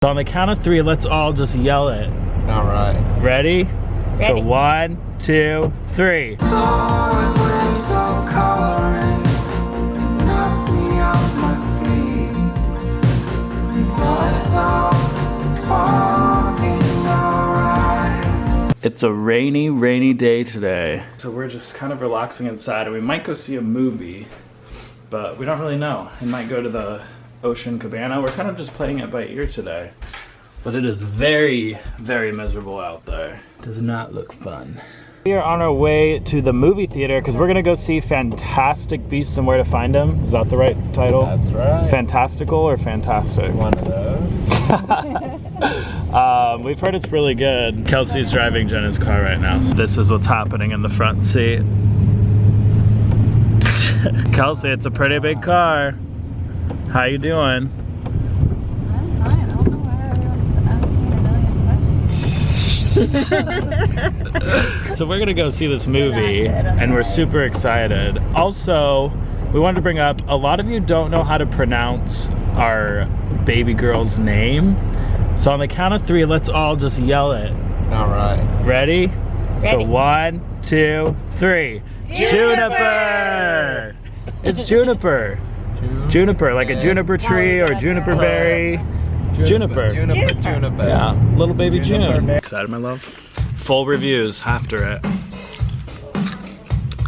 So on the count of 3, let's all just yell it. All right. Ready? Ready. So 1, 2, 3. It's a rainy day today. So we're just kind of relaxing inside, and we might go see a movie, but we don't really know. We might go to the Ocean Cabana. We're kind of just playing it by ear today. But it is very, very miserable out there. Does not look fun. We are on our way to the movie theater because we're gonna go see Fantastic Beasts and Where to Find Them. Is that the right title? That's right. Fantastical or Fantastic? One of those. We've heard it's really good. Kelsey's driving Jenna's car right now. So this is what's happening in the front seat. Kelsey, it's a pretty big car. How you doing? I'm fine. I don't know why everyone's asking me a million questions. So we're gonna go see this movie and we're super excited. Also, we wanted to bring up, a lot of you don't know how to pronounce our baby girl's name. So on the count of 3, let's all just yell it. All right. Ready? So Ready. 1, 2, 3. Juniper! It's Juniper. Juniper, like a juniper tree or juniper berry. Juniper. Juniper. Yeah, little baby Juniper. June. Excited, my love? Full reviews after it.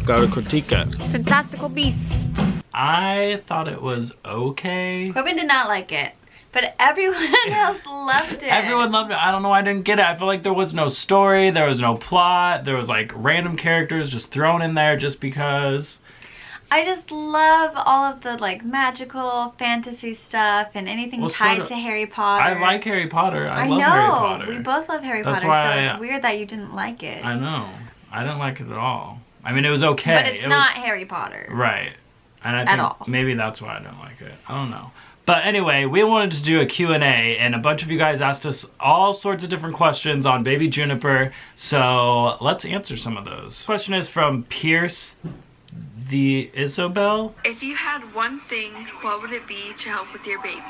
Gotta critique it. Fantastical Beast. I thought it was okay. Corbin did not like it, but everyone else loved it. Everyone loved it. I don't know why I didn't get it. I feel like there was no story, there was no plot, there was like random characters just thrown in there just because. I just love all of the like magical fantasy stuff and anything tied to Harry Potter. I like Harry Potter. I love know. Harry Potter. We both love Harry That's Potter, why so it's weird that you didn't like it. I know. I didn't like it at all. I mean, it was okay. But it's not Harry Potter. Right. And I At think all. maybe that's why I don't like it. I don't know. But anyway, we wanted to do a Q&A, and a bunch of you guys asked us all sorts of different questions on Baby Juniper, so let's answer some of those. Question is from Pierce the Isobel. If you had one thing, what would it be to help with your baby?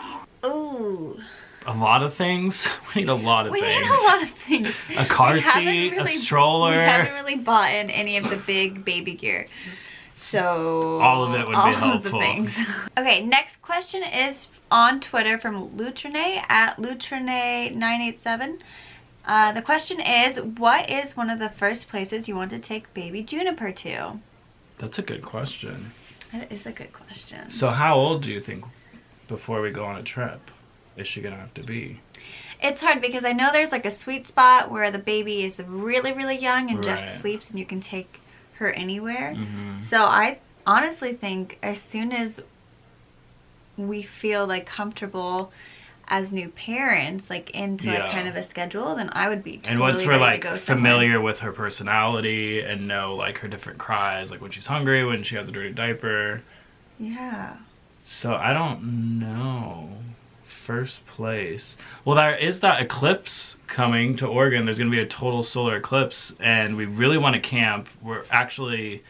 Ooh. A lot of things. We need a lot of We things. need a lot of things. A car We haven't seat, really- a stroller. We haven't really bought in any of the big baby gear. So All of it would be all helpful. Of the things. Okay, next question is on Twitter from Lutrene at Lutrene987. The question is, what is one of the first places you want to take baby Juniper to? That's a good question. That is a good question. So how old do you think before we go on a trip is she gonna have to be? It's hard because I know there's like a sweet spot where the baby is really, really young and just Right. sleeps and you can take her anywhere. Mm-hmm. So I honestly think as soon as we feel like comfortable as new parents, like into like Yeah. kind of a schedule, then I would be totally And once we're ready like to go somewhere. familiar with her personality and know like her different cries, like when she's hungry, when she has a dirty diaper. Yeah. So I don't know. First place. Well, there is that eclipse coming to Oregon. There's going to be a total solar eclipse, and we really want to camp. We're actually,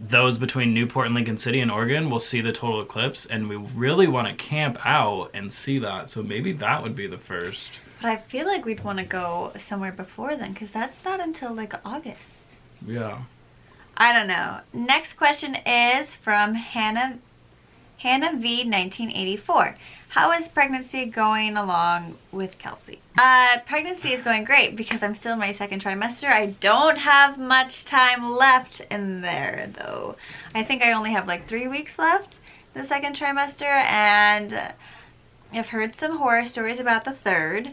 those between Newport and Lincoln City in Oregon will see the total eclipse, and we really want to camp out and see that. So maybe that would be the first. But I feel like we'd want to go somewhere before then because that's not until like August. Yeah. I don't know. Next question is from Hannah V 1984. How is pregnancy going along with Kelsey? Pregnancy is going great because I'm still in my second trimester. I don't have much time left in there though. I think I only have like 3 weeks left in the second trimester, and I've heard some horror stories about the third.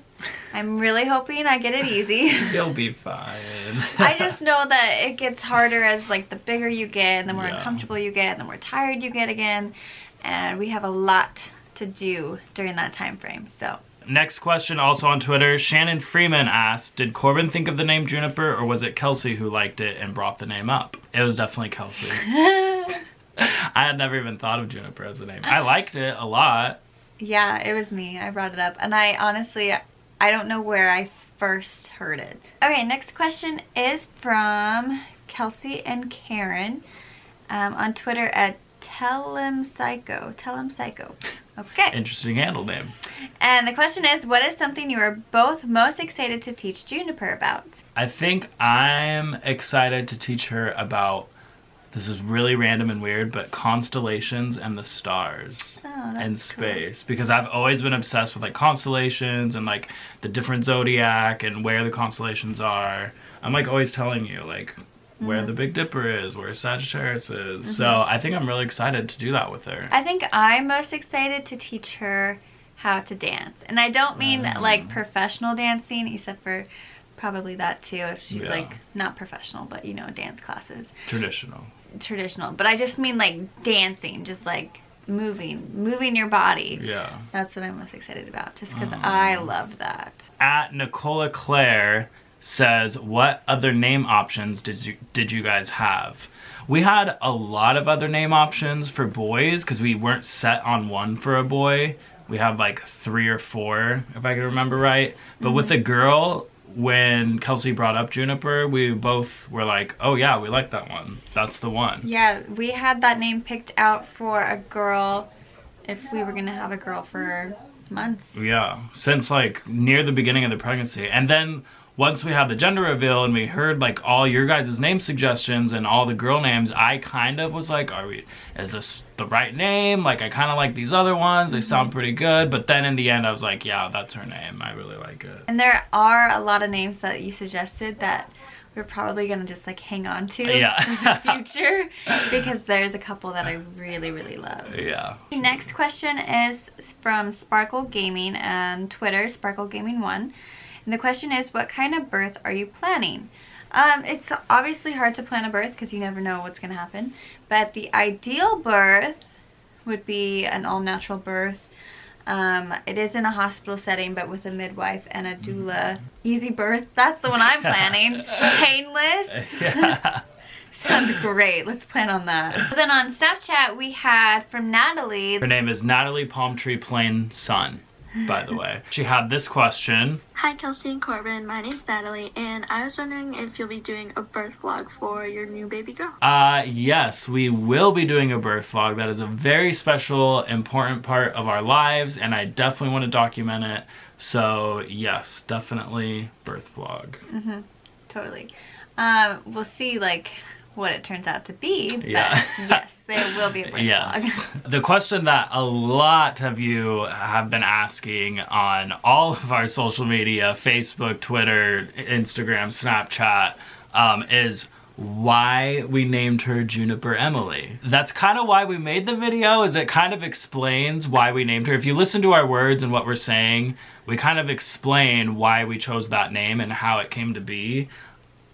I'm really hoping I get it easy. You'll be fine. I just know that it gets harder as like the bigger you get and the more Yeah. uncomfortable you get and the more tired you get again. And we have a lot to do during that time frame, so. Next question, also on Twitter, Shannon Freeman asked, did Corbin think of the name Juniper, or was it Kelsey who liked it and brought the name up? It was definitely Kelsey. I had never even thought of Juniper as a name. I liked it a lot. Yeah, it was me. I brought it up. And I honestly, I don't know where I first heard it. Okay, next question is from Kelsey and Karen on Twitter at Tell him psycho. Okay. Interesting handle name. And the question is, what is something you are both most excited to teach Juniper about? I think I'm excited to teach her about, this is really random and weird, but constellations and the stars and space. Cool. Because I've always been obsessed with like constellations and like the different zodiac and where the constellations are. I'm like always telling you like where the Big Dipper is, where Sagittarius is. So I think I'm really excited to do that with her. I think I'm most excited to teach her how to dance. And I don't mean like professional dancing, except for probably that too, if she's like not professional, but you know, dance classes. Traditional. But I just mean like dancing, just like moving your body. Yeah. That's what I'm most excited about, just because I love that. At Nicola Claire says, what other name options did you guys have? We had a lot of other name options for boys because we weren't set on one for a boy. We had like 3 or 4, if I can remember right. But with a girl, when Kelsey brought up Juniper, we both were like, oh yeah, we like that one. That's the one. Yeah, we had that name picked out for a girl if we were going to have a girl for months. Yeah, since like near the beginning of the pregnancy. And then once we had the gender reveal and we heard like all your guys' name suggestions and all the girl names, I kind of was like, is this the right name? Like I kind of like these other ones, they sound pretty good. But then in the end I was like, yeah, that's her name, I really like it. And there are a lot of names that you suggested that we're probably gonna just like hang on to in the future, because there's a couple that I really, really love. Yeah. The next question is from Sparkle Gaming and Twitter, Sparkle Gaming 1. And the question is, what kind of birth are you planning? It's obviously hard to plan a birth because you never know what's going to happen. But the ideal birth would be an all-natural birth. It is in a hospital setting, but with a midwife and a doula. Easy birth. That's the one I'm planning. Painless. Yeah. Sounds great. Let's plan on that. So then on Snapchat, we had from Natalie. Her name is Natalie Palmtree Plain Sun, by the way. She had this question. Hi Kelsey and Corbin, my name's Natalie, and I was wondering if you'll be doing a birth vlog for your new baby girl. Yes, we will be doing a birth vlog. That is a very special, important part of our lives, and I definitely want to document it. So yes, definitely birth vlog. Totally. We'll see like what it turns out to be, but yeah. Yes, there will be a birth vlog. The question that a lot of you have been asking on all of our social media, Facebook, Twitter, Instagram, Snapchat, is why we named her Juniper Emily. That's kind of why we made the video, is it kind of explains why we named her. If you listen to our words and what we're saying, we kind of explain why we chose that name and how it came to be.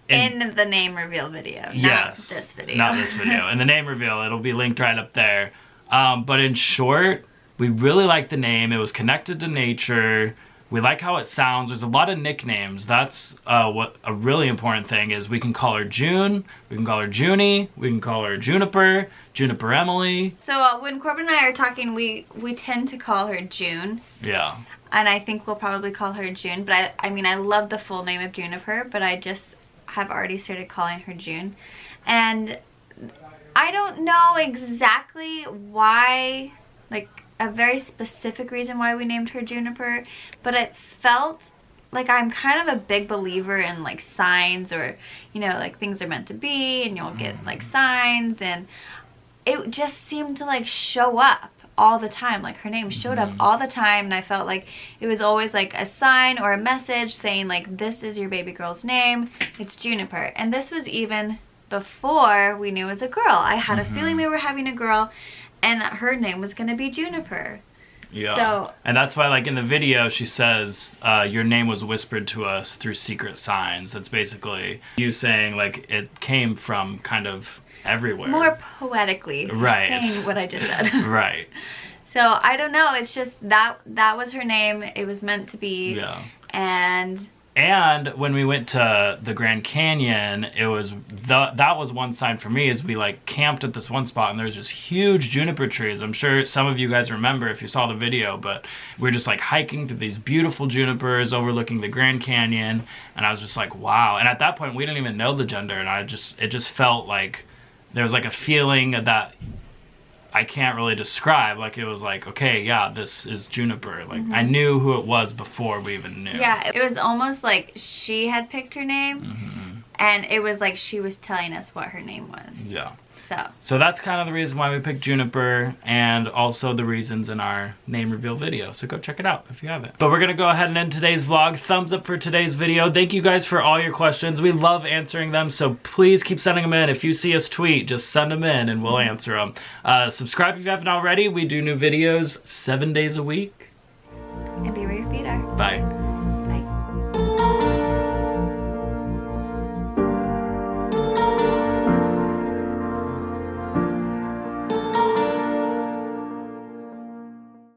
In the name reveal video, not this video. Not this video. In the name reveal, it'll be linked right up there. But in short, we really like the name. It was connected to nature. We like how it sounds. There's a lot of nicknames. That's what a really important thing is. We can call her June. We can call her Junie. We can call her Juniper. Juniper Emily. So when Corbin and I are talking, we tend to call her June. Yeah. And I think we'll probably call her June. But I mean, I love the full name of Juniper, but I just have already started calling her June. And I don't know exactly why, like a very specific reason why we named her Juniper, but it felt like I'm kind of a big believer in like signs, or you know, like things are meant to be and you'll get like signs, and it just seemed to like show up all the time. Like her name showed up all the time, and I felt like it was always like a sign or a message saying like, this is your baby girl's name, it's Juniper. And this was even before we knew it was a girl. I had a feeling we were having a girl and her name was gonna be Juniper. Yeah. So, and that's why like in the video she says your name was whispered to us through secret signs. That's basically you saying like it came from kind of everywhere. More poetically saying what I just said. Right. So I don't know, it's just that was her name. It was meant to be. Yeah. And when we went to the Grand Canyon, it was that was one sign for me, is we like camped at this one spot and there was just huge juniper trees. I'm sure some of you guys remember if you saw the video, but we were just like hiking through these beautiful junipers overlooking the Grand Canyon, and I was just like, wow. And at that point we didn't even know the gender, and it just felt like there was like a feeling that I can't really describe. Like, it was like, okay, yeah, this is Juniper. Like, I knew who it was before we even knew. Yeah, it was almost like she had picked her name, and it was like she was telling us what her name was. Yeah. So that's kind of the reason why we picked Juniper, and also the reasons in our name reveal video. So go check it out if you haven't. But we're gonna go ahead and end today's vlog. Thumbs up for today's video. Thank you guys for all your questions. We love answering them, so please keep sending them in. If you see us tweet, just send them in and we'll answer them. Subscribe if you haven't already. We do new videos 7 days a week. and be where your feet are. Bye.